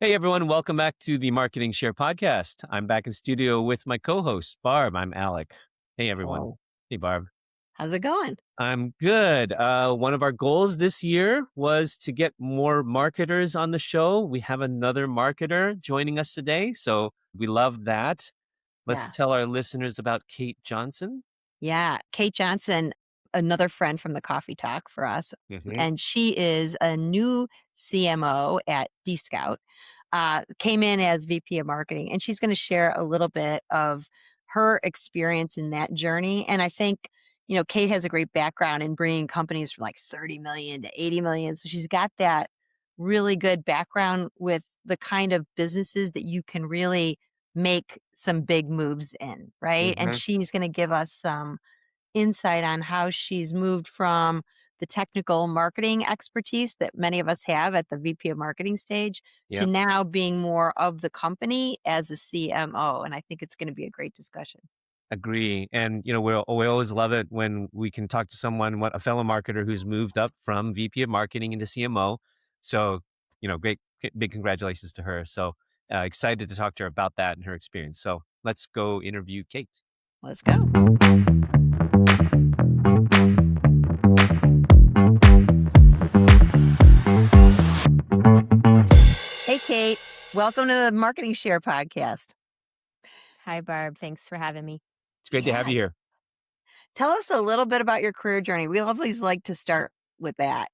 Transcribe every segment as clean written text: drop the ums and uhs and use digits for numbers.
Hey everyone, welcome back to the Marketing Share podcast. I'm back in studio with my co-host, Barb. I'm Alec. Hey everyone. Hello. Hey Barb. How's it going? I'm good. One of our goals this year was to get more marketers on the show. We have another marketer joining us today, so we love that. Let's Yeah. tell our listeners about Kate Johnson. Yeah. Kate Johnson, another friend from the Coffee Talk for us. Mhm. And she is a new CMO at Dscout, came in as VP of marketing, and she's going to share a little bit of her experience in that journey. And I think, Kate has a great background in bringing companies from like 30 million to 80 million. So she's got that really good background with the kind of businesses that you can really make some big moves in, right? And Mhm. she's going to give us some insight on how she's moved from the technical marketing expertise that many of us have at the VP of marketing stage to Yep. now being more of the company as a CMO. And I think it's going to be a great discussion. Agree. And we always love it when we can talk to someone, a fellow marketer who's moved up from VP of marketing into CMO. So, great, big congratulations to her. So excited to talk to her about that and her experience. So let's go interview Kate. Let's go. Hey, Kate. Welcome to the Marketing Share podcast. Hi, Barb. Thanks for having me. It's great to have Yeah. you here. Tell us a little bit about your career journey. We always like to start with that.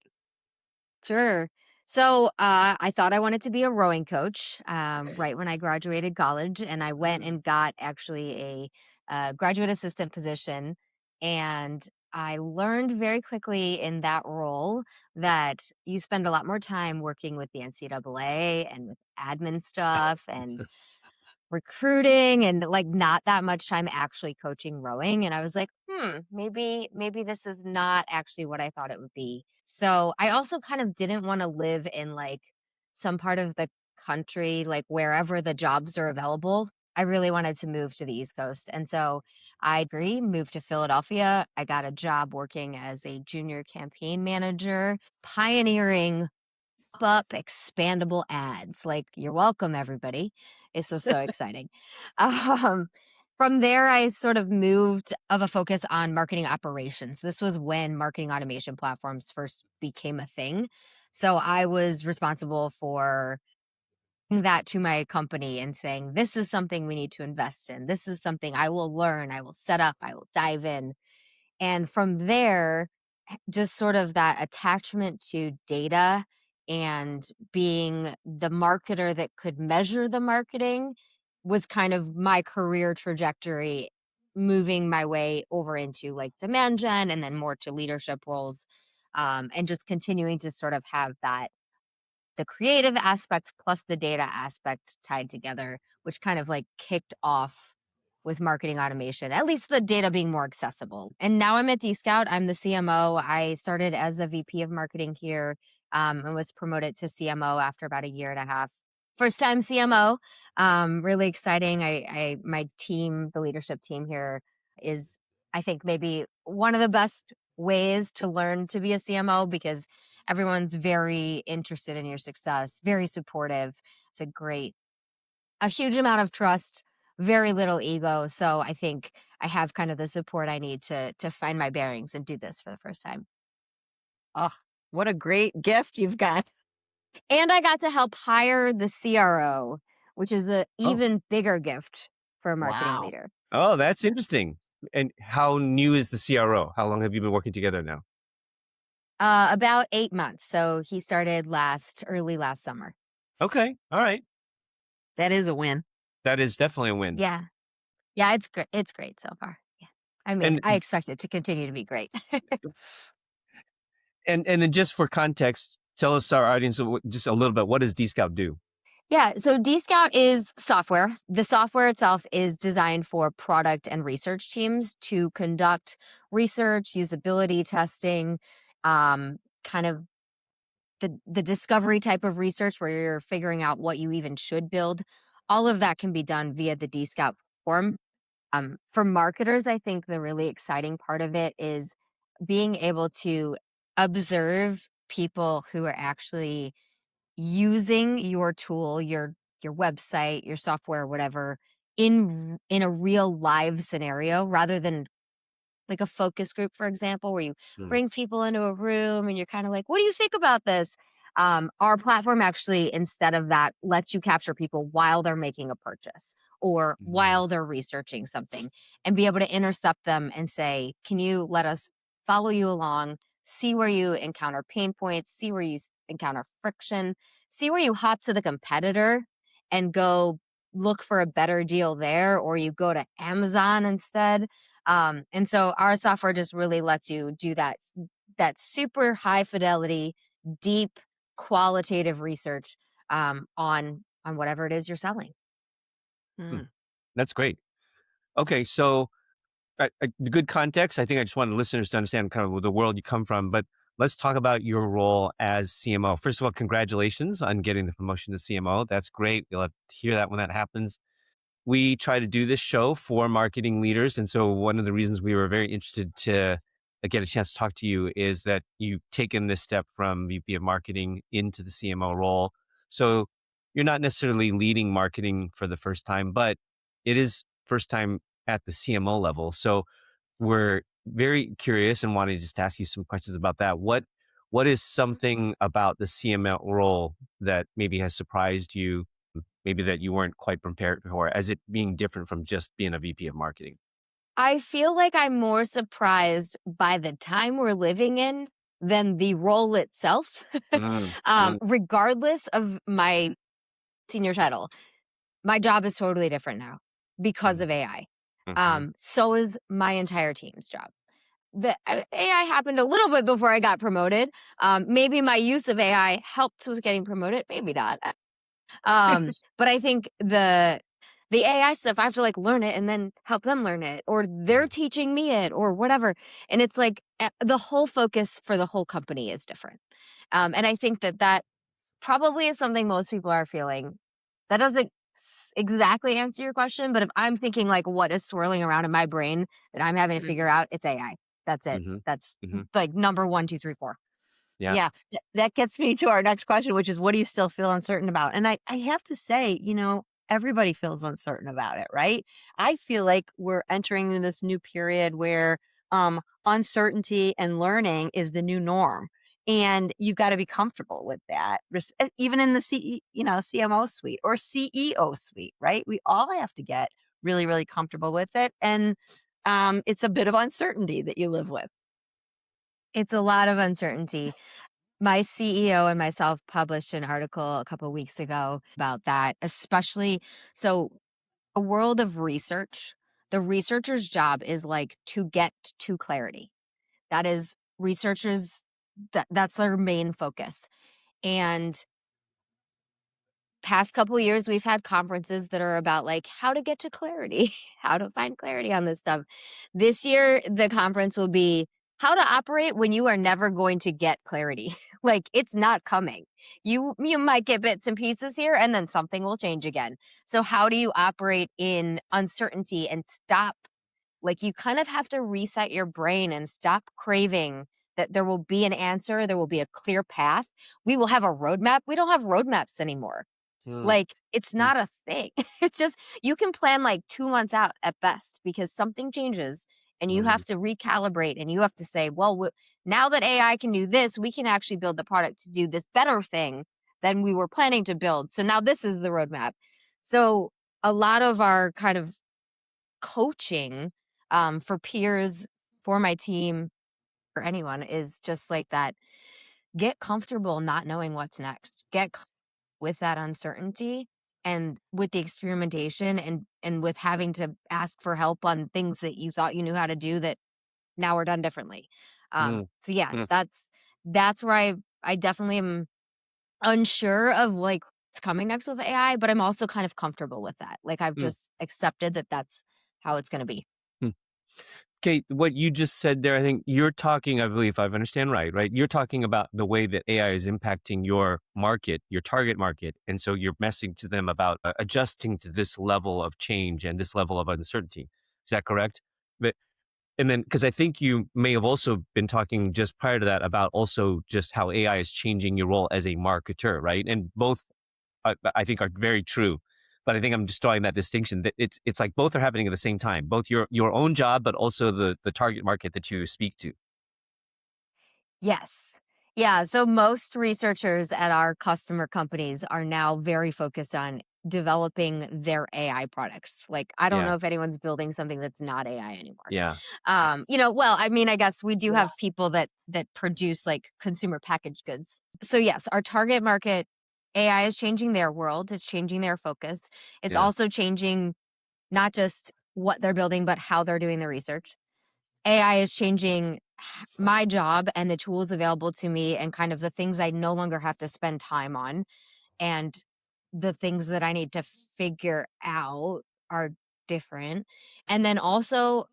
Sure. So I thought I wanted to be a rowing coach right when I graduated college, and I went and got actually a graduate assistant position. And I learned very quickly in that role that you spend a lot more time working with the NCAA and with admin stuff and recruiting and like not that much time actually coaching rowing. And I was like, maybe this is not actually what I thought it would be. So I also kind of didn't want to live in like some part of the country, like wherever the jobs are available. I really wanted to move to the East Coast. And so I agree, moved to Philadelphia. I got a job working as a junior campaign manager, pioneering up expandable ads. Like, you're welcome, everybody. It's just so exciting. Um, from there, I sort of moved of a focus on marketing operations. This was when marketing automation platforms first became a thing. So I was responsible for that to my company and saying, this is something we need to invest in. This is something I will learn. I will set up. I will dive in. And from there, just sort of that attachment to data and being the marketer that could measure the marketing was kind of my career trajectory, moving my way over into like demand gen and then more to leadership roles, and just continuing to sort of have that the creative aspects plus the data aspect tied together, which kind of like kicked off with marketing automation, at least the data being more accessible. And now I'm at Dscout. I'm the CMO. I started as a VP of marketing here, and was promoted to CMO after about a year and a half. First time CMO, really exciting. My team, the leadership team here is, I think, maybe one of the best ways to learn to be a CMO because everyone's very interested in your success, very supportive. It's a huge amount of trust, very little ego. So I think I have kind of the support I need to find my bearings and do this for the first time. Oh, what a great gift you've got. And I got to help hire the CRO, which is an Oh, even bigger gift for a marketing Wow. leader. oh, that's interesting. And how new is the CRO? How long have you been working together now? About 8 months. So he started early last summer. Okay. All right. That is a win. That is definitely a win. Yeah. Yeah, it's great. It's great so far. Yeah. I mean, And I expect it to continue to be great. and then just for context, tell us our audience just a little bit. What does Dscout do? Yeah, so Dscout is software. The software itself is designed for product and research teams to conduct research, usability testing, kind of the discovery type of research where you're figuring out what you even should build. All of that can be done via the Dscout platform. For marketers, I think the really exciting part of it is being able to observe people who are actually using your tool, your website, your software, whatever, in a real live scenario rather than like a focus group, for example, where you Mm, bring people into a room and you're kind of like, what do you think about this? Our platform actually, instead of that, lets you capture people while they're making a purchase or mm, while they're researching something and be able to intercept them and say, can you let us follow you along, see where you encounter pain points, see where you encounter friction, see where you hop to the competitor and go look for a better deal there, or you go to Amazon instead. And so our software just really lets you do that super high fidelity, deep, qualitative research on whatever it is you're selling. mm. Mm. That's great. Okay, so the good context. I think I just wanted listeners to understand kind of the world you come from. But let's talk about your role as CMO. First of all, congratulations on getting the promotion to CMO. That's great. You'll have to hear that when that happens. We try to do this show for marketing leaders. And so one of the reasons we were very interested to get a chance to talk to you is that you've taken this step from VP of marketing into the CMO role. So you're not necessarily leading marketing for the first time, but it is first time at the CMO level. So we're very curious and wanted to just ask you some questions about that. What is something about the CMO role that maybe has surprised you, maybe that you weren't quite prepared for, as it being different from just being a VP of marketing? I feel like I'm more surprised by the time we're living in than the role itself. Mm, mm, Regardless of my senior title, my job is totally different now because mm, of AI. mhm, So is my entire team's job. The AI happened a little bit before I got promoted. Maybe my use of AI helped with getting promoted, maybe not. But I think the AI stuff, I have to like learn it and then help them learn it, or they're mm, teaching me it, or whatever. And it's like the whole focus for the whole company is different. And I think that probably is something most people are feeling. That doesn't exactly answer your question, but if I'm thinking like what is swirling around in my brain that I'm having to Mm. figure out, it's AI. That's it. mhm, That's mhm. like number one, two, three, four. Yeah. Yeah, that gets me to our next question, which is what do you still feel uncertain about? And I have to say, everybody feels uncertain about it, right? I feel like we're entering in this new period where uncertainty and learning is the new norm. And you've got to be comfortable with that, even in the CMO suite or CEO suite, right? We all have to get really, really comfortable with it. And it's a bit of uncertainty that you live with. It's a lot of uncertainty. My CEO and myself published an article a couple weeks ago about that, especially so a world of research. The researcher's job is like to get to clarity. That is researchers that's their main focus. And past couple years we've had conferences that are about like how to get to clarity, how to find clarity on this stuff. This year the conference will be how to operate when you are never going to get clarity. Like it's not coming. You might get bits and pieces here and then something will change again. So how do you operate in uncertainty and stop, like you kind of have to reset your brain and stop craving that there will be an answer, there will be a clear path. We will have a roadmap. We don't have roadmaps anymore. Mm, Like, it's mm, not a thing. It's just you can plan, like, 2 months out at best because something changes and you mm, have to recalibrate and you have to say, "Well, now that AI can do this, we can actually build the product to do this better thing than we were planning to build. So now this is the roadmap." So, a lot of our kind of coaching, for peers, for my team, for anyone is just like that, get comfortable not knowing what's next. With that uncertainty and with the experimentation and with having to ask for help on things that you thought you knew how to do that now are done differently. mm, So yeah, mm, that's where I definitely am unsure of like what's coming next with AI, but I'm also kind of comfortable with that. Like I've mm, just accepted that that's how it's going to be. mm. Kate, what you just said there, I think you're talking, I believe, if I understand right? You're talking about the way that AI is impacting your market, your target market. And so you're messaging to them about adjusting to this level of change and this level of uncertainty. Is that correct? But And then, because I think you may have also been talking just prior to that about also just how AI is changing your role as a marketer, right? And both I think are very true. But I think I'm just drawing that distinction that it's like both are happening at the same time, both your own job, but also the target market that you speak to. Yes. Yeah. So most researchers at our customer companies are now very focused on developing their AI products. Like, I don't Yeah, know if anyone's building something that's not AI anymore. yeah, Well, I mean, I guess we do have people that produce like consumer packaged goods. So yes, our target market, AI is changing their world. It's changing their focus. It's yeah, also changing not just what they're building, but how they're doing the research. AI is changing my job and the tools available to me and kind of the things I no longer have to spend time on. And the things that I need to figure out are different. And then also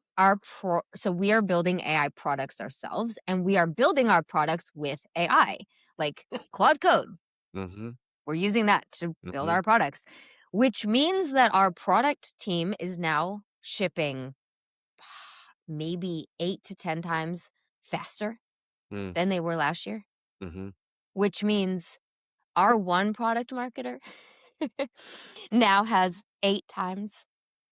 so we are building AI products ourselves and we are building our products with AI, like Claude Code. mm-hmm, We're using that to build mm-hmm, our products, which means that our product team is now shipping maybe 8 to 10 times faster than they were last year, mm-hmm. which means our one product marketer now has 8 times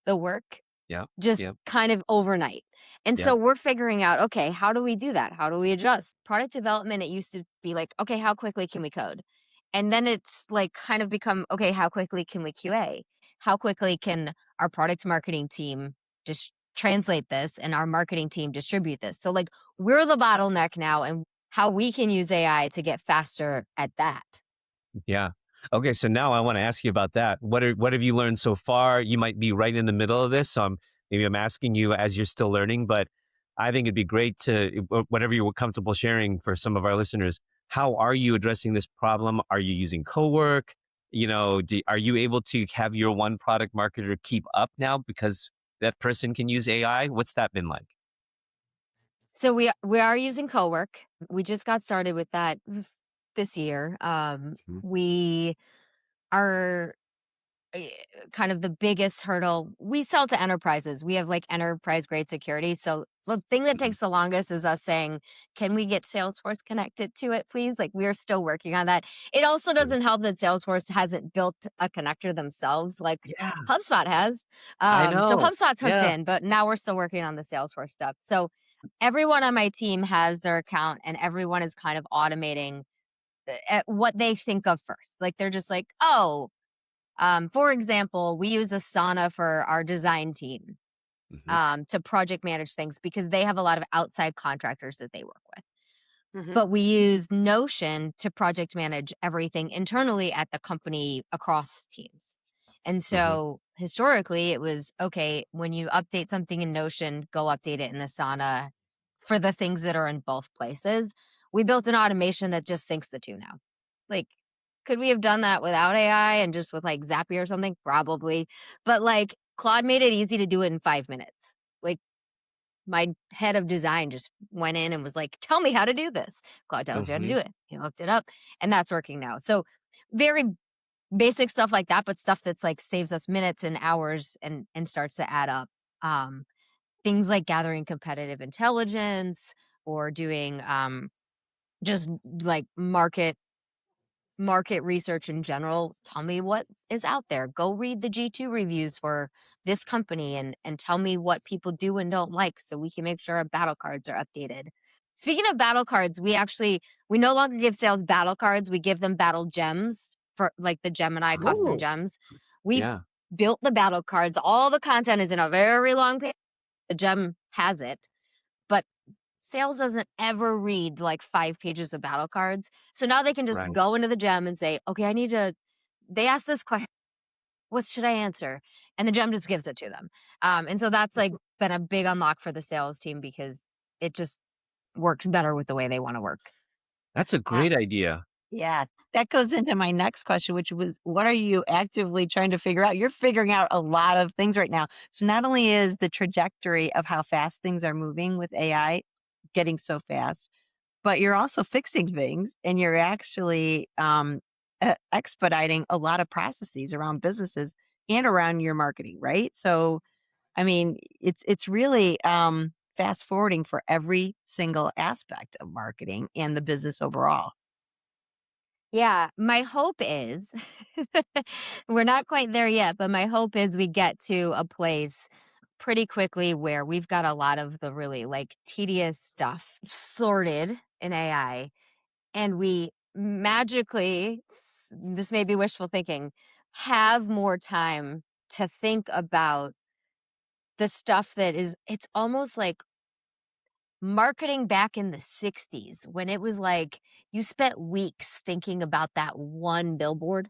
the work Yeah, just yeah, kind of overnight. And yeah, so we're figuring out, okay, how do we do that? How do we adjust? Product development, it used to be like, okay, how quickly can we code? And then it's like kind of become, okay, how quickly can we QA? How quickly can our product marketing team just translate this and our marketing team distribute this? So like we're the bottleneck now and how we can use AI to get faster at that. yeah. Okay, so now I want to ask you about that. What have you learned so far? You might be right in the middle of this, so maybe I'm asking you as you're still learning, but I think it'd be great to whatever you're comfortable sharing for some of our listeners. How are you addressing this problem? Are you using co-work? Are you able to have your one product marketer keep up now because that person can use AI? What's that been like? So we are using co-work. We just got started with that this year. Mhm. We are eh, kind of the biggest hurdle. We sell to enterprises. We have like enterprise grade security. So the thing that Mhm. takes the longest is us saying, "Can we get Salesforce connected to it, please?" Like we're still working on that. It also Mhm. doesn't help that Salesforce hasn't built a connector themselves, like Yeah, HubSpot has. I So know. HubSpot's hooked Yeah. in, but now we're still working on the Salesforce stuff. So everyone on my team has their account and everyone is kind of automating at what they think of first. Like they're just like, oh, for example, we use Asana for our design team Hmm. to project manage things because they have a lot of outside contractors that they work with. Mhm. But we use Notion to project manage everything internally at the company across teams. And Hmm. so historically, it was okay, when you update something in Notion, go update it in Asana for the things that are in both places. We built an automation that just syncs the two now. Like, could we have done that without AI and just with like Zapier or something? Probably. But like, Claude made it easy to do it in 5 minutes. Like, my head of design just went in and was like, "Tell me how to do this." Claude tells you how to Hmm. do it. He looked it up, and that's working now. So, very basic stuff like that, but stuff that's like saves us minutes and hours and starts to add up. Um, Things like gathering competitive intelligence or doing just like market research in general. Tell me what is out there. Go read the G2 reviews for this company and tell me what people do and don't like so we can make sure our battle cards are updated. Speaking of battle cards, we no longer give sales battle cards. We give them battle gems for like the Gemini custom Oh, gems. We've yeah. built the battle cards. All the content is in a very long page. The gem has it, but sales doesn't ever read like 5 pages of battle cards. So now they can just Right. go into the gem and say, okay, they asked this question. What should I answer? And the gem just gives it to them. And so that's like been a big unlock for the sales team because it just works better with the way they want to work. That's a Uh, great idea. yeah, that goes into my next question, which was, what are you actively trying to figure out? You're figuring out a lot of things right now. So not only is the trajectory of how fast things are moving with AI getting so fast, but you're also fixing things and you're actually expediting a lot of processes around businesses and around your marketing, right? So I mean, it's really fast forwarding for every single aspect of marketing and the business overall. Yeah, my hope is we're not quite there yet, but my hope is we get to a place pretty quickly where we've got a lot of the really like tedious stuff sorted in AI and we magically, this may be wishful thinking, have more time to think about the stuff that is, it's almost like marketing back in the 60s when it was like you spent weeks thinking about that one billboard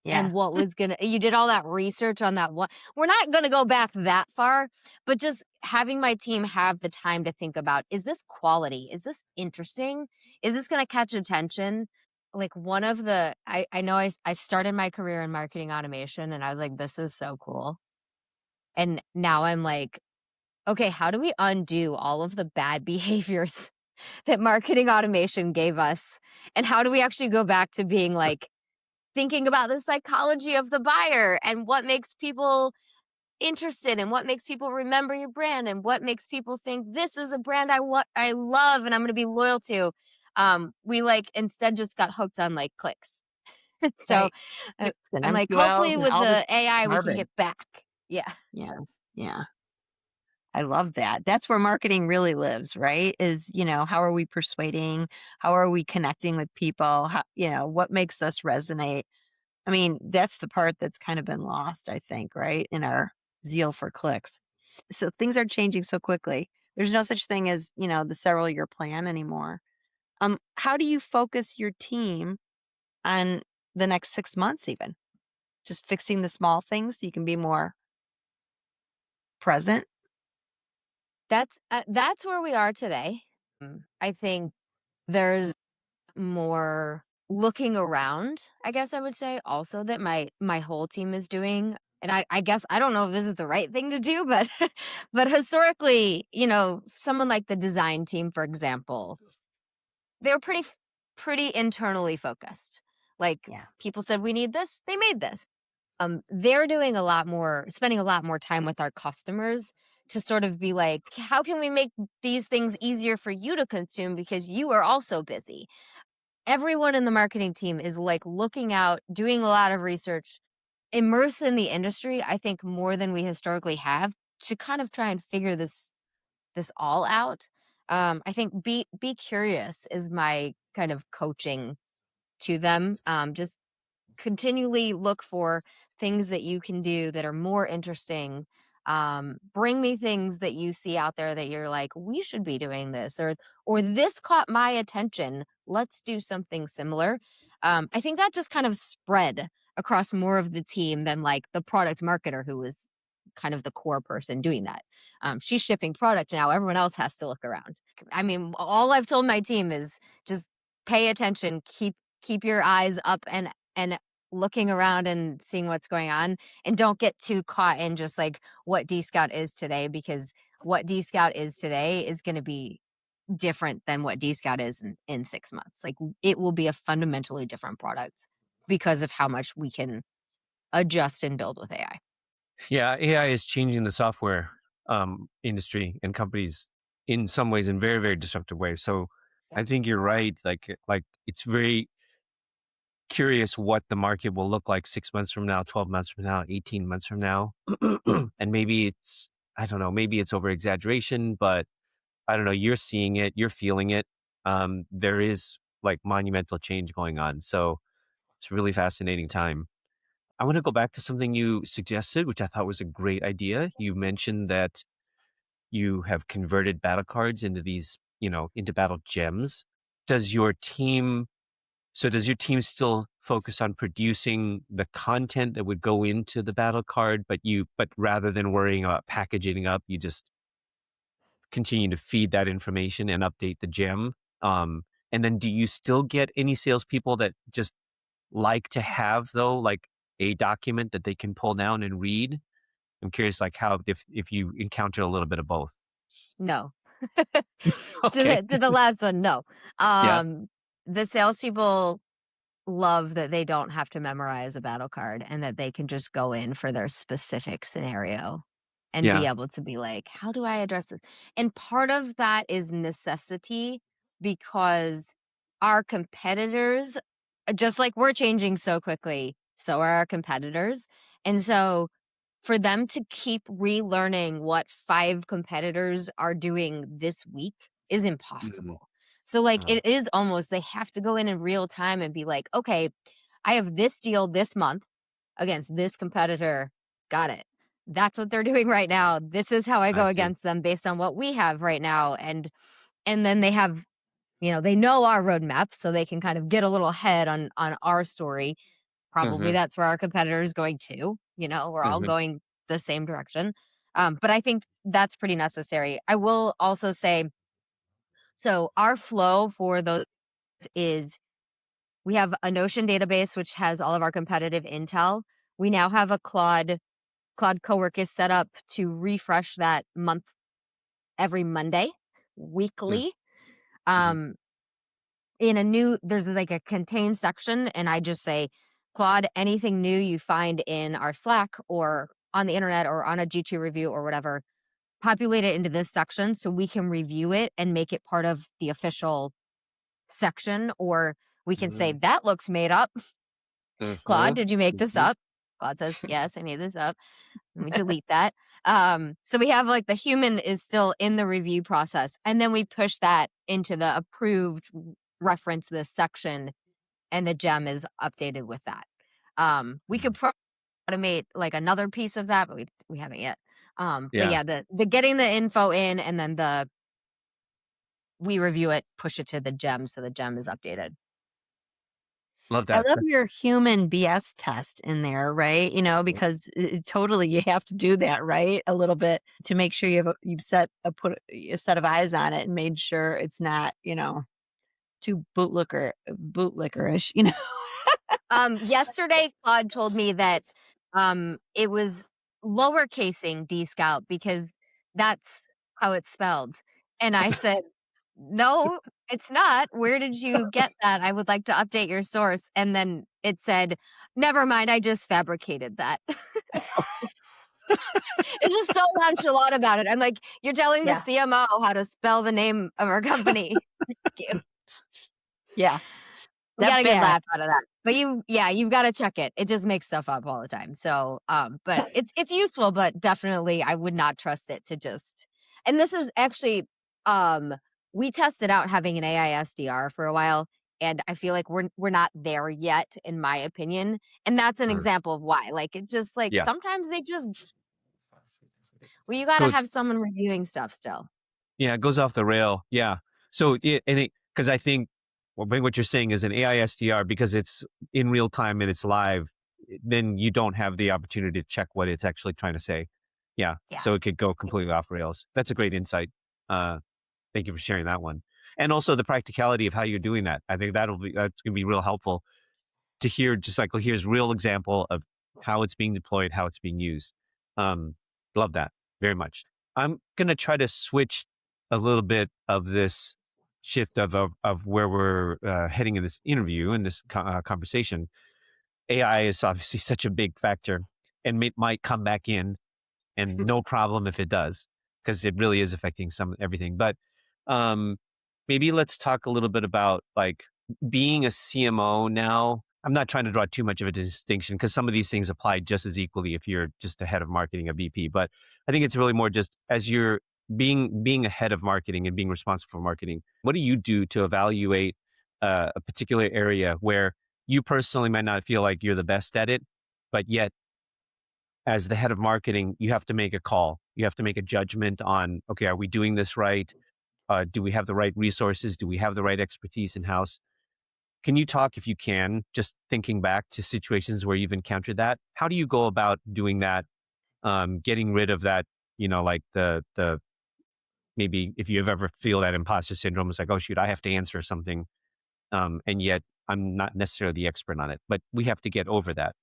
Yeah. and what was gonna you did all that research on that one. We're not gonna go back that far, but just having my team have the time to think about, is this quality? Is this interesting? Is this gonna catch attention? Like one of the I know I started my career in marketing automation and I was like, this is so cool. And now I'm like, okay, how do we undo all of the bad behaviors that marketing automation gave us? And how do we actually go back to being like thinking about the psychology of the buyer and what makes people interested and what makes people remember your brand and what makes people think this is a brand I love and I'm going to be loyal to. We like instead just got hooked on like clicks. So Right. Clicks and I'm like, MQLs hopefully and with all this the AI we can garbage. get back. Yeah. Yeah. Yeah. I love that. That's where marketing really lives, right? Is, how are we persuading? How are we connecting with people? How, what makes us resonate? I mean, that's the part that's kind of been lost, I think, right? In our zeal for clicks. So things are changing so quickly. There's no such thing as, the several year plan anymore. How do you focus your team on the next 6 months, even? Just fixing the small things so you can be more present? That's where we are today. I think there's more looking around, I guess I would say also that my whole team is doing. And I guess I don't know if this is the right thing to do, but but historically, someone like the design team, for example, they're pretty internally focused. Like Yeah. people said we need this, they made this. They're doing a lot more, spending a lot more time with our customers to sort of be like, how can we make these things easier for you to consume because you are also busy? Everyone in the marketing team is like looking out, doing a lot of research, immersed in the industry, I think more than we historically have to kind of try and figure this all out. I think be curious is my kind of coaching to them. Just continually look for things that you can do that are more interesting. Bring me things that you see out there that you're like, we should be doing this, or this caught my attention. Let's do something similar. I think that just kind of spread across more of the team than like the product marketer who was kind of the core person doing that. She's shipping product now. Everyone else has to look around. I mean, all I've told my team is just pay attention, keep your eyes up and looking around and seeing what's going on and don't get too caught in just like what Dscout is today because what Dscout is today is going to be different than what Dscout is in 6 months. Like it will be a fundamentally different product because of how much we can adjust and build with AI. Yeah, AI is changing the software industry and companies in some ways in very, very disruptive ways. So I think you're right. Like it's very curious what the market will look like 6 months from now, 12 months from now, 18 months from now. And maybe it's, I don't know, maybe it's over exaggeration, but I don't know, you're seeing it, you're feeling it. There is like monumental change going on. So it's a really fascinating time. I want to go back to something you suggested, which I thought was a great idea. You mentioned that you have converted battle cards into these, into battle gems. Does your team does your team still focus on producing the content that would go into the battle card, but rather than worrying about packaging up, you just continue to feed that information and update the gem? And then do you still get any salespeople that just like to have though, like a document that they can pull down and read? I'm curious, like how if you encounter a little bit of both. No. Okay. To the last one, no. Yeah. The salespeople love that they don't have to memorize a battle card and that they can just go in for their specific scenario and be Yeah. able to be like, how do I address this? And part of that is necessity because our competitors, just like we're changing so quickly, so are our competitors. And so for them to keep relearning what 5 competitors are doing this week is Mhm. impossible. So, like, Uh, it is almost they have to go in real time and be like, "Okay, I have this deal this month against this competitor. Got it. That's what they're doing right now. This is how I I go see. against them based on what we have right now." And then they have, they know our roadmap, so they can kind of get a little ahead on our story. Probably Mhm. that's where our competitor is going to. We're all Mhm. going the same direction. But I think that's pretty necessary. I will also say, so our flow for those is we have a Notion database which has all of our competitive intel. We now have a Claude Cowork is set up to refresh that month every Monday, Mm. weekly. Mhm. Um, there's like a contain section, and I just say, Claude, anything new you find in our Slack or on the internet or on a G2 review or whatever, populate it into this section so we can review it and make it part of the official section. Or we can say, Mm. that looks made up. Claude, Mhm. did you make this Mhm. up? Claude says, yes, I made this up. Let me delete that. So we have like the human is still in the review process. And then we push that into the approved reference this section, and the gem is updated with that. We could automate like another piece of that, but we haven't yet. But Yeah. yeah, the getting the info in and then we review it, push it to the gem so the gem is updated. Love I that. love your human BS test in there, right? Because totally you have to do that, right? A little bit to make sure you've set put a set of eyes on it and made sure it's not, too bootlickerish. Yesterday, Claude told me that it was lowercasing Dscout because that's how it's spelled. And I said, no, it's not. Where did you get that? I would like to update your source. And then it said, never mind, I just fabricated that. It's just so nonchalant about it. I'm like, you're telling the Yeah. CMO how to spell the name of our company. Yeah. We That got a good bad. laugh out of that. But you've got to check it. It just makes stuff up all the time. So, but it's useful, but definitely I would not trust it to just. And this is actually, um, we tested out having an AI SDR for a while, and I feel like we're not there yet, in my opinion. And that's an Mhm. example of why. Like it just like Yeah. sometimes they just you got to Goes have someone reviewing stuff still. Yeah, it goes off the rail. Yeah. So because I think what you're saying is an AI SDR because it's in real time and it's live, then you don't have the opportunity to check what it's actually trying to say. Yeah. Yeah. So it could go completely off rails. That's a great insight. Uh, Thank you for sharing that one. And also the practicality of how you're doing that. I think that's gonna be real helpful to hear just like, well, here's real example of how it's being deployed, how it's being used. Um, Love that very much. I'm gonna try to switch a little bit of this shift of where we're heading in this interview in this conversation. AI is obviously such a big factor, and might come back in and no problem if it does, because it really is affecting everything. But um, maybe let's talk a little bit about like being a CMO now. I'm not trying to draw too much of a distinction because some of these things apply just as equally if you're just the head of marketing, a VP. But I think it's really more just as you're being a head of marketing and being responsible for marketing. What do you do to evaluate a particular area where you personally might not feel like you're the best at it, but yet as the head of marketing, you have to make a call. You have to make a judgment on, okay, are we doing this right? Do we have the right resources? Do we have the right expertise in house? Can you talk, if you can, just thinking back to situations where you've encountered that? How do you go about doing that? Getting rid of that, like the maybe if you ever feel that imposter syndrome, it's like, oh shoot, I have to answer something, and yet I'm not necessarily the expert on it. But we have to get over that.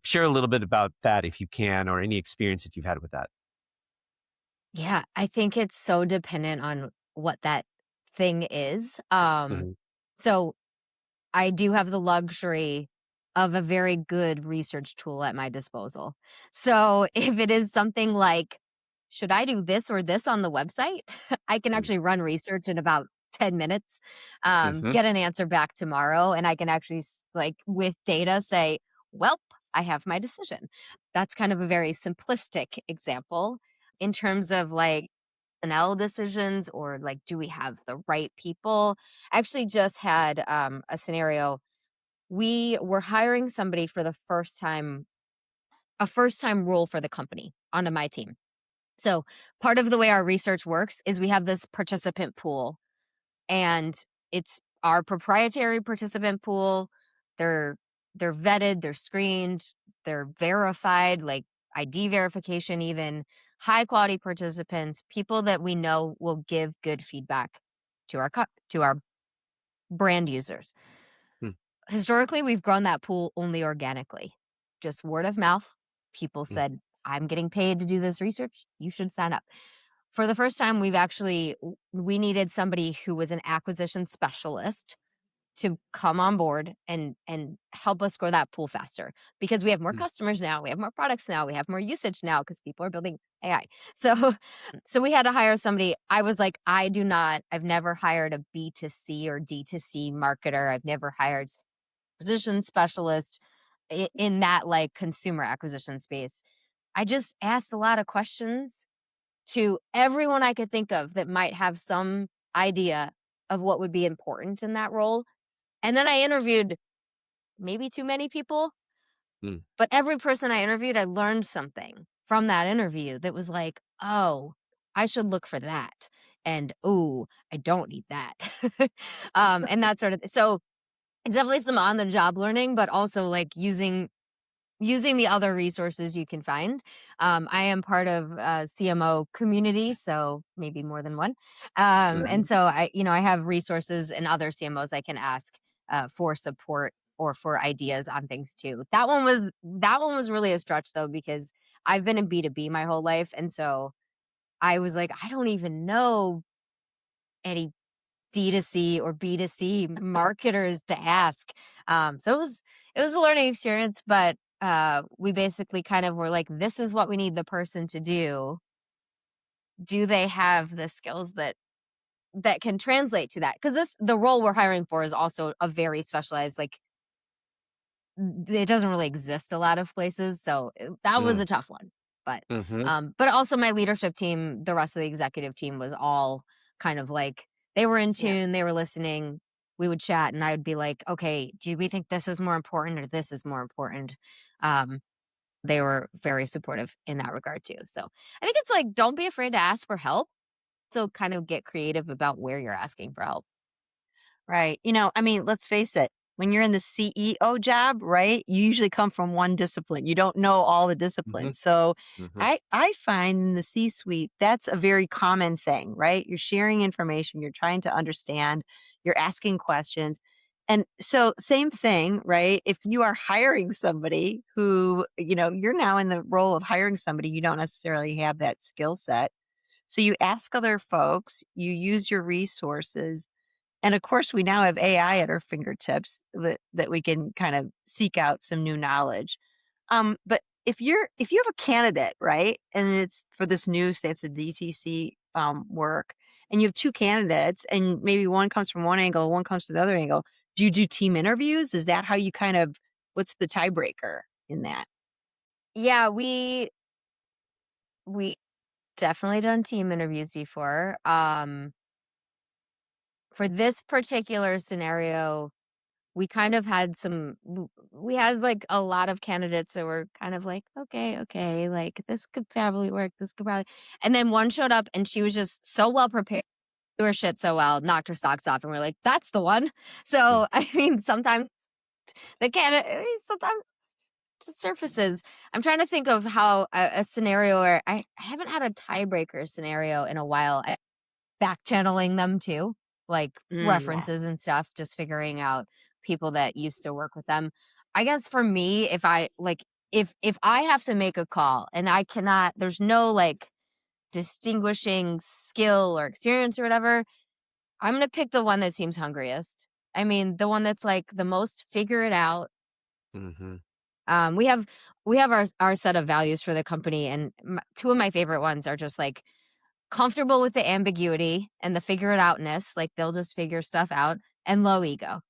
Share a little bit about that if you can, or any experience that you've had with that. Yeah, I think it's so dependent on what that thing is. Mhm. So I do have the luxury of a very good research tool at my disposal. So if it is something like, should I do this or this on the website? I can Mm. actually run research in about 10 minutes, Mhm. get an answer back tomorrow, and I can actually, like, with data say, well, I have my decision. That's kind of a very simplistic example in terms of like personnel decisions or like, do we have the right people? I actually just had a scenario. We were hiring somebody for the first time, a first time role for the company onto my team. So part of the way our research works is we have this participant pool, and it's our proprietary participant pool. They're they're vetted, they're screened, they're verified, like ID verification even, high quality participants, people that we know will give good feedback to to our brand users. Mm. Historically, we've grown that pool only organically. Just word of mouth. People Mm. said, "I'm getting paid to do this research. You should sign up." For the first time, we needed somebody who was an acquisition specialist to come on board and help us grow that pool faster, because we have more Mm. customers now, we have more products now, we have more usage now because people are building AI. So so we had to hire somebody. I was like, I've never hired a B2C or D2C marketer. I've never hired acquisition specialist in that like consumer acquisition space. I just asked a lot of questions to everyone I could think of that might have some idea of what would be important in that role. And then I interviewed maybe too many people, Mm. but every person I interviewed, I learned something from that interview that was like, oh, I should look for that. And oh, I don't need that. And that sort of so it's definitely some on the job learning, but also like using the other resources you can find. I am part of a CMO community, so maybe more than one. And Mhm. so I have resources and other CMOs I can ask for support or for ideas on things too. That one was really a stretch though, because I've been in B2B my whole life, and so I was like, I don't even know any D2C or B2C marketers to ask. So it was a learning experience, but we basically kind of were like, this is what we need the person to do. Do they have the skills that can translate to that? Because the role we're hiring for is also a very specialized, like it doesn't really exist a lot of places. So that was Mm. a tough one. But Mhm. but also my leadership team, the rest of the executive team was all kind of like they were in Yeah. tune, they were listening. We would chat and I would be like, okay, do we think this is more important or this is more important? Um, they were very supportive in that regard too. So I think it's like, don't be afraid to ask for help. So kind of get creative about where you're asking for help. Right. I mean, let's face it. When you're in the CEO job, right, you usually come from one discipline. You don't know all the Mhm. disciplines. So Mhm. I find in the C-suite, that's a very common thing, right? You're sharing information, you're trying to understand, you're asking questions. And so same thing, right? If you are hiring somebody who, you're now in the role of hiring somebody, you don't necessarily have that skill set. So you ask other folks, you use your resources, and of course, we now have AI at our fingertips that we can kind of seek out some new knowledge. But if you have a candidate, right, and it's for this new, say it's a DTC work, and you have two candidates, and maybe one comes from one angle, one comes from the other angle. Do you do team interviews? Is that how you kind of what's the tiebreaker in that? Yeah, we definitely done team interviews before. For this particular scenario, we kind of had we had like a lot of candidates that were kind of like, okay, like this could probably work, this could probably, and then one showed up and she was just so well prepared, do her shit so well, knocked her socks off, and we're like, that's the one. Mm. So I mean, sometimes the candidate, sometimes just surfaces. I'm trying to think of how a scenario where I haven't had a tiebreaker scenario in a while. Back channeling them too, like Yeah. references and stuff, just figuring out people that used to work with them. I guess for me, if I like if I have to make a call and I cannot, there's no like distinguishing skill or experience or whatever, I'm gonna pick the one that seems hungriest. I mean, the one that's like the most figure it out, Mhm. We have our set of values for the company, and two of my favorite ones are just like comfortable with the ambiguity and the figure it outness, like they'll just figure stuff out, and low ego.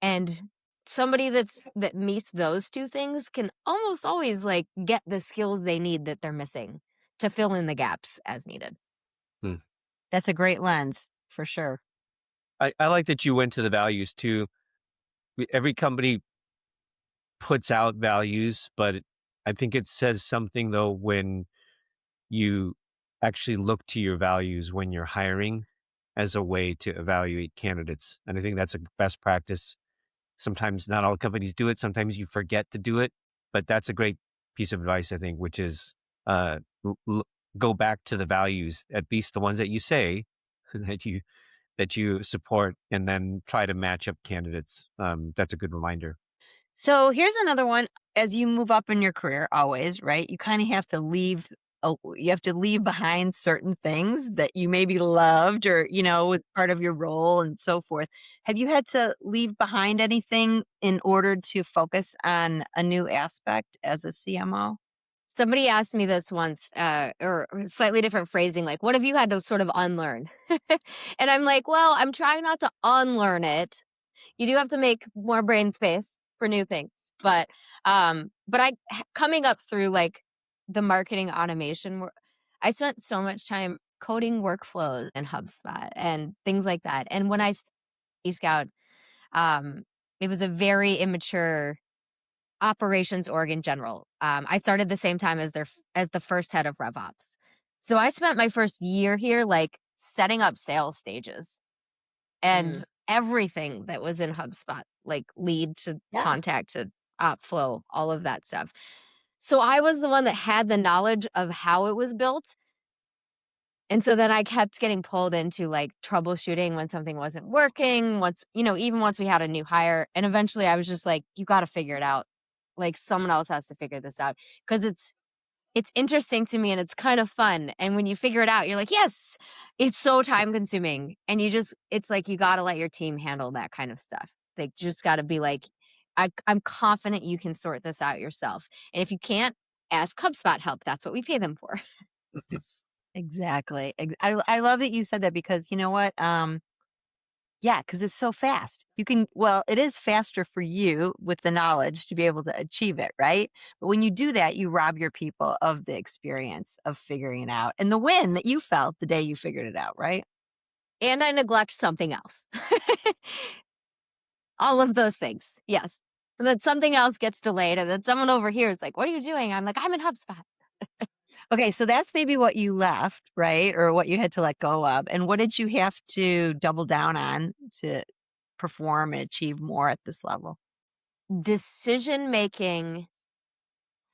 And somebody that meets those two things can almost always like get the skills they need that they're missing to fill in the gaps as needed. Mm. That's a great lens for sure. I like that you went to the values too. Every company puts out values, but I think it says something though when you actually look to your values when you're hiring as a way to evaluate candidates. And I think that's a best practice. Sometimes not all companies do it. Sometimes you forget to do it, but that's a great piece of advice, I think, which is uh, go back to the values, at least the ones that you say that you support, and then try to match up candidates. That's a good reminder. So here's another one. As you move up in your career, always, right? You kind of have to leave. You have to leave behind certain things that you maybe loved or, was part of your role and so forth. Have you had to leave behind anything in order to focus on a new aspect as a CMO? Somebody asked me this once, or slightly different phrasing, like, what have you had to sort of unlearn? And I'm like, well, I'm trying not to unlearn it. You do have to make more brain space for new things. But coming up through like the marketing automation, I spent so much time coding workflows in HubSpot and things like that. And when Dscout, um, it was a very immature operations org in general. I started the same time as the first head of RevOps. So I spent my first year here like setting up sales stages Mm. and everything that was in HubSpot, like lead to Yeah. contact to op flow, all of that stuff. So I was the one that had the knowledge of how it was built. And so then I kept getting pulled into like troubleshooting when something wasn't working, even once we had a new hire. And eventually I was just like, you got to figure it out. Like someone else has to figure this out because it's interesting to me and it's kind of fun. And when you figure it out, you're like, yes, it's so time consuming. And it's like, you got to let your team handle that kind of stuff. They just got to be like, I'm confident you can sort this out yourself. And if you can't, ask HubSpot help. That's what we pay them for. Exactly. I love that you said that because you know what? Yeah, because it's so fast. It is faster for you with the knowledge to be able to achieve it, right? But when you do that, you rob your people of the experience of figuring it out and the win that you felt the day you figured it out, right? And I neglect something else. All of those things. Yes. And then something else gets delayed. And then someone over here is like, what are you doing? I'm like, I'm in HubSpot. Okay, so that's maybe what you left, right? Or what you had to let go of. And what did you have to double down on to perform and achieve more at this level? Decision making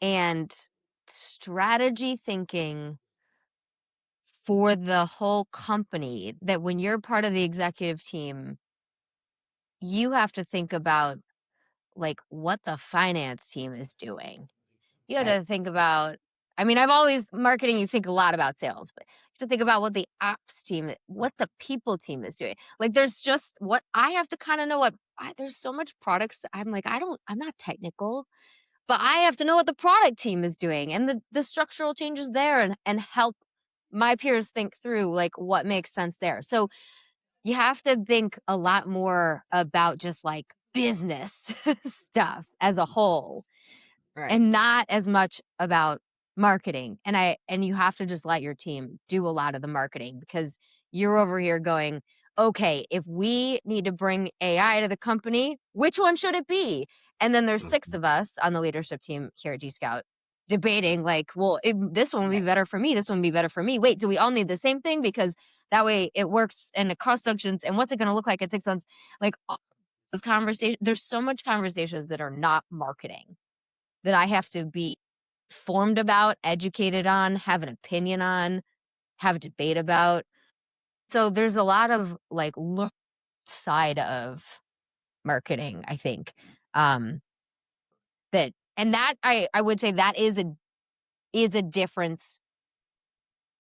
and strategy thinking for the whole company, that when you're part of the executive team, you have to think about like what the finance team is doing. You have Right. to think about, I mean, I've always marketing, you think a lot about sales, but you have to think about what the ops team, what the people team is doing. Like there's just what I have to kind of know there's so much products. I'm like, I'm not technical, but I have to know what the product team is doing and the structural changes there and help my peers think through like what makes sense there. So you have to think a lot more about just like business stuff as a whole Right. and not as much about marketing. And you have to just let your team do a lot of the marketing because you're over here going, okay, if we need to bring AI to the company, which one should it be? And then there's six Mhm. of us on the leadership team here at Dscout debating like, well, this one would be Right. better for me. This one would be better for me. Wait, do we all need the same thing? Because that way it works and it cross functions. And what's it going to look like in 6 months? Like all this conversation, there's so much conversations that are not marketing that I have to be formed about, educated on, have an opinion on, have a debate about. So there's a lot of like side of marketing, I think. Um that I would say that is a difference,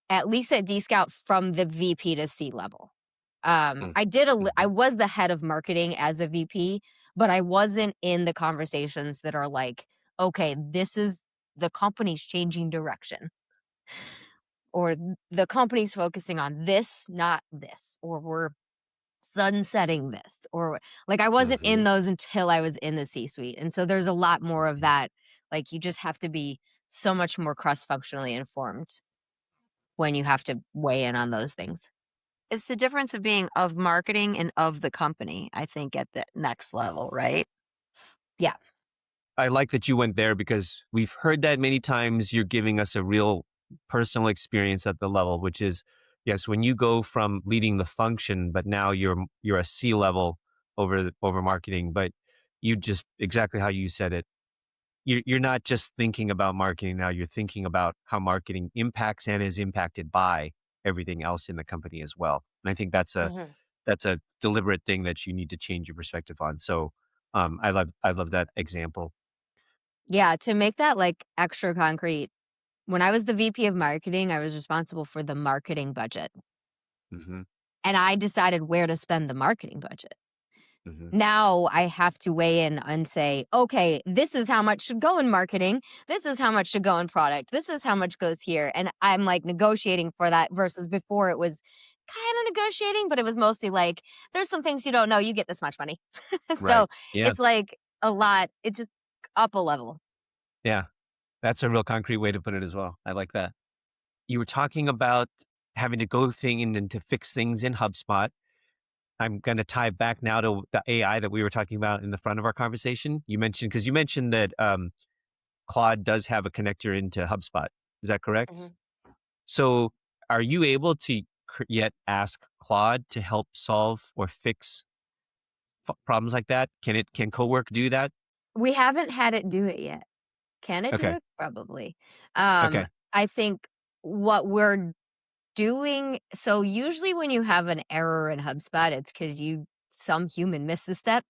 at least at Dscout, from the VP to C level. I Mhm. was the head of marketing as a VP, but I wasn't in the conversations that are like, okay, this is the company's changing direction, or the company's focusing on this, not this, or we're sunsetting this, or like I wasn't in Mhm. those until I was in the C-suite. And so there's a lot more of that. Like you just have to be so much more cross-functionally informed when you have to weigh in on those things. It's the difference of being of marketing and of the company, I think, at the next level, right? Yeah. I like that you went there because we've heard that many times. You're giving us a real personal experience at the level, which is, yes, when you go from leading the function, but now you're a C level over marketing, but you just exactly how you said it. You're not just thinking about marketing now. You're thinking about how marketing impacts and is impacted by everything else in the company as well. And I think Mhm. that's a deliberate thing that you need to change your perspective on. So I love that example. Yeah, to make that like extra concrete, when I was the VP of marketing, I was responsible for the marketing budget. Hmm. And I decided where to spend the marketing budget. Hmm. Now I have to weigh in and say, okay, this is how much should go in marketing. This is how much should go in product. This is how much goes here. And I'm like negotiating for that versus before it was kind of negotiating, but it was mostly like, there's some things you don't know. You get this much money. So Right. Yeah. it's like a lot. It's just up a level. Yeah. That's a real concrete way to put it as well. I like that. You were talking about having to go thing and to fix things in HubSpot. I'm going to tie back now to the AI that we were talking about in the front of our conversation. Because you mentioned that Claude does have a connector into HubSpot. Is that correct? Mhm. So are you able to yet ask Claude to help solve or fix problems like that? Can Cowork do that? We haven't had it do it yet. Can it do Okay. it? Probably. Okay. I think what we're doing, so usually when you have an error in HubSpot, it's because some human missed a step.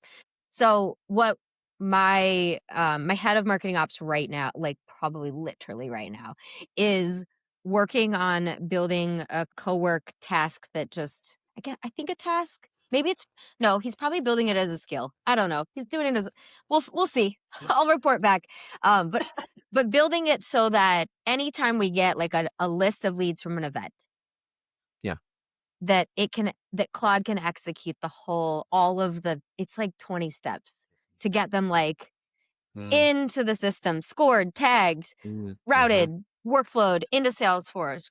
So what my head of marketing ops right now, like probably literally right now, is working on building a co-work task that just I think a task. Maybe it's no, he's probably building it as a skill. I don't know. He's doing it as we'll see. I'll report back. But building it so that anytime we get like a list of leads from an event, Yeah. that Claude can execute all of it's like 20 steps to get them like Mm, into the system, scored, tagged, mm, mhm, routed, workflowed into Salesforce.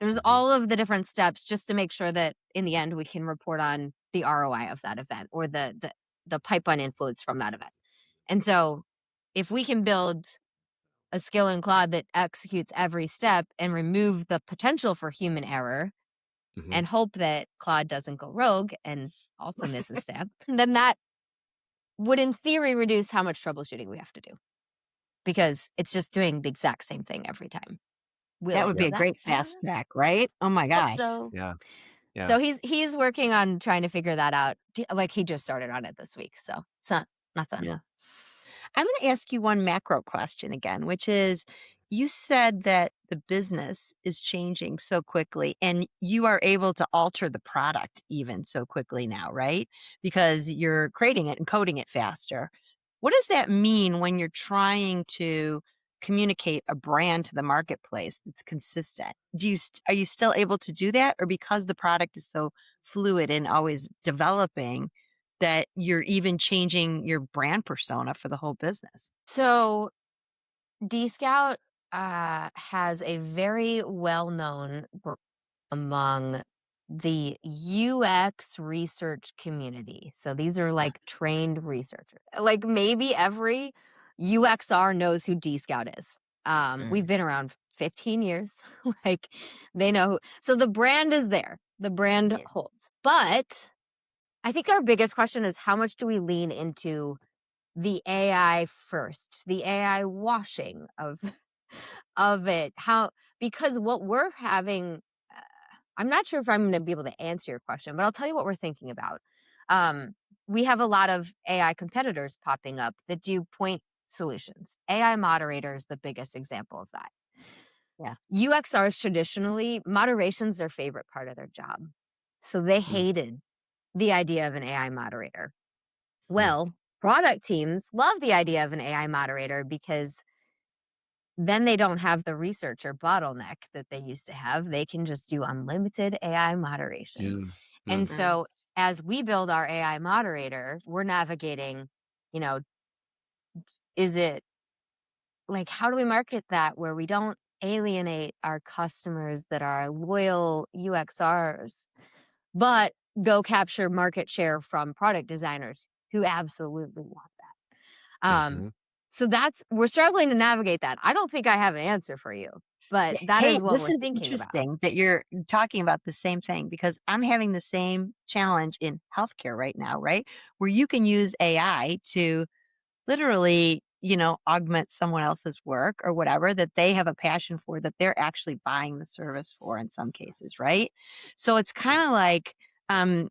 There's mhm, all of the different steps just to make sure that in the end we can report on the ROI of that event or the pipeline influence from that event. And so if we can build a skill in Claude that executes every step and remove the potential for human error mhm. and hope that Claude doesn't go rogue and also miss a step, then that would in theory reduce how much troubleshooting we have to do because it's just doing the exact same thing every time. Will That it would be Yeah. go a that great fast fast? track, right? Oh my Hope gosh. so. Yeah. Yeah. So he's working on trying to figure that out. Like he just started on it this week, so it's not done. Yeah. I'm going to ask you one macro question again, which is you said that the business is changing so quickly and you are able to alter the product even so quickly now, right? Because you're creating it and coding it faster. What does that mean when you're trying to communicate a brand to the marketplace that's consistent? Are you still able to do that, or because the product is so fluid and always developing, that you're even changing your brand persona for the whole business? So Dscout has a very well known among the UX research community. So these are Yeah. like trained researchers. Like maybe every UXR knows who Dscout is. We've Mm, been around 15 years. Like they know. So the brand is there. The brand yeah. holds. But I think our biggest question is how much do we lean into the AI first, the AI washing of it? How because what we're having I'm not sure if I'm gonna be able to answer your question, but I'll tell you what we're thinking about. Um, we have a lot of AI competitors popping up that do point solutions. AI moderator is the biggest example of that. Yeah. UXRs traditionally, moderation's their favorite part of their job. So they Mm, hated the idea of an AI moderator. mm, Well, product teams love the idea of an AI moderator because then they don't have the researcher bottleneck that they used to have. They can just do unlimited AI moderation. Yeah. And Mm. so as we build our AI moderator, we're navigating, you know, is it like, how do we market that where we don't alienate our customers that are loyal UXRs, but go capture market share from product designers who absolutely want that? Mhm. So we're struggling to navigate that. I don't think I have an answer for you, but Yeah, that is Kate, what this we're is thinking about. interesting that you're talking about the same thing because I'm having the same challenge in healthcare right now, right? Where you can use AI to literally, augment someone else's work or whatever that they have a passion for that they're actually buying the service for in some cases, right? So it's kind of like, um,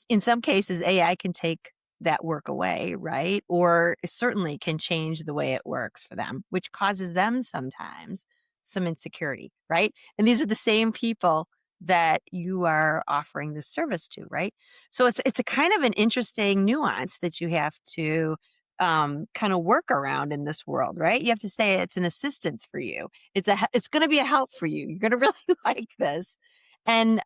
in some cases, AI can take that work away, right? Or it certainly can change the way it works for them, which causes them sometimes some insecurity, right? And these are the same people that you are offering this service to, right? So it's a kind of an interesting nuance that you have to kind of work around in this world, right? You have to say it's an assistance for you. It's going to be a help for you. You're going to really like this, and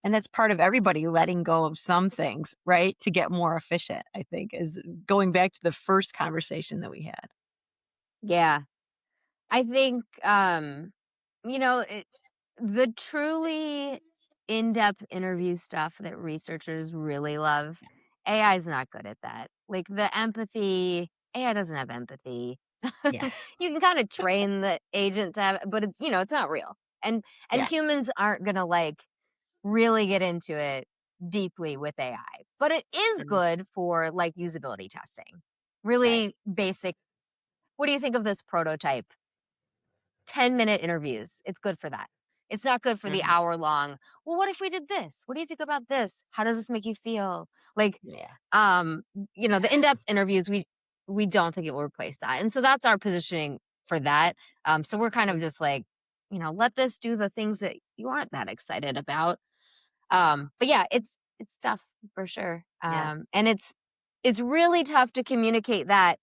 and that's part of everybody letting go of some things, right? To get more efficient, I think, is going back to the first conversation that we had. Yeah. I think, the truly in-depth interview stuff that researchers really love, AI is not good at that. Like the empathy, AI doesn't have empathy. Yeah. You can kind of train the agent to have, but it's not real. And Yeah. humans aren't gonna like really get into it deeply with AI. But it is Mm, good for like usability testing. right. Really basic. What do you think of this prototype? 10-minute interviews. It's good for that. It's not good for the Mhm. hour-long, "Well, what if we did this? What do you think about this? How does this make you feel?" Like, Yeah. the in-depth interviews, we don't think it will replace that, and so that's our positioning for that. So we're kind of Mm, just like, let this do the things that you aren't that excited about. But yeah, it's tough for sure. yeah. And it's really tough to communicate that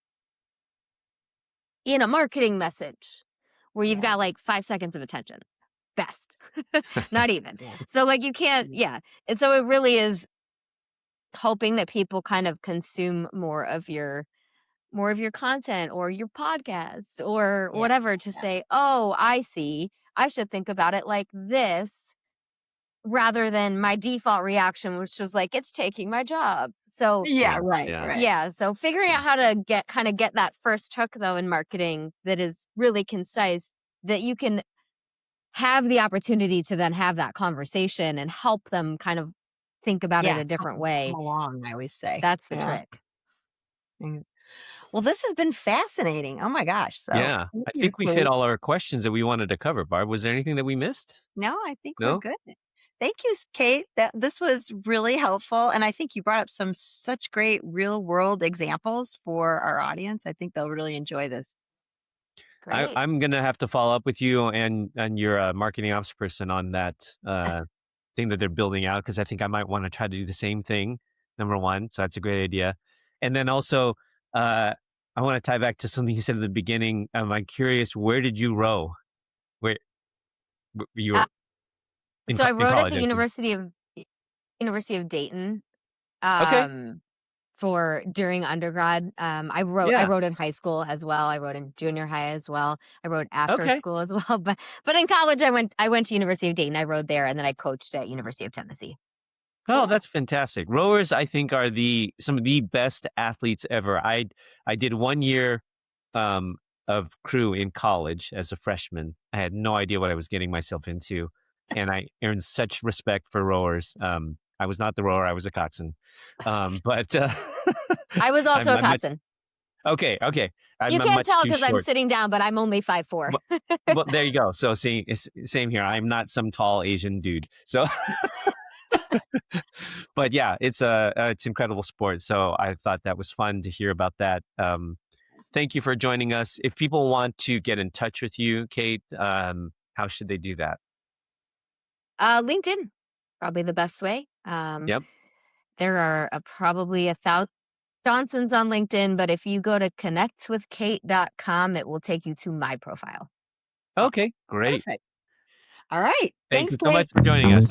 in a marketing message where you've Yeah. got like 5 seconds of attention. Best. Not even. Yeah. So, like, you can't Mm, yeah. And so it really is hoping that people kind of consume more of your content or your podcast or yeah. whatever to say, "Oh, I see. I should think about it like this," rather than my default reaction, which was like, "It's taking my job." So, Yeah. Yeah, Right. yeah, Right. yeah, so figuring yeah. out how to get that first hook, though, in marketing that is really concise, that you can have the opportunity to then have that conversation and help them kind of think about it Yeah. a different Come way. along, I always say. That's the Yeah. trick. Mm. Well, this has been fascinating. Oh my gosh. So Yeah. thank I you, think we've hit Kate. all our questions that we wanted to cover, Barb. Was there anything that we missed? No, I think we're No? good. Thank you, Kate. This was really helpful, and I think you brought up some such great real world examples for our audience. I think they'll really enjoy this. Great. I'm gonna have to follow up with you and your, marketing ops person on that, thing that they're building out because I think I might wanna try to do the same thing, number 1, so that's a great idea. And then also, uh, I wanna tie back to something you said at the beginning. I'm curious, where did you row? Where you Uh, were so I in wrote at college, the I think. University of Dayton, Okay. um, for during undergrad. I Yeah. wrote in high school as well. I wrote in junior high as well. I wrote after Okay. school as well. But in college, I went to University of Dayton. I rode there, and then I coached at University of Tennessee. Oh, Cool. that's fantastic. Rowers, I think, are some of the best athletes ever. I did 1 year, um, of crew in college as a freshman. I had no idea what I was getting myself into, and I earned such respect for rowers. I was not the rower, I was a coxswain. But, I was also a I'm much coxswain. okay. You I'm can't much tell too because I'm short. sitting down, but I'm only 5'4". Well well, there you go. So, see, it's same here. I'm not some tall Asian dude. So but yeah, it's incredible sport. So I thought that was fun to hear about that. Thank you for joining us. If people want to get in touch with you, Kate, how should they do that? LinkedIn, probably the best way. Yep. There are probably Johnson's on LinkedIn, but if you go to connectwithkate.com, it will take you to my profile. Okay, great. Perfect. All right. Thank Thanks, you so much Kate. for joining us.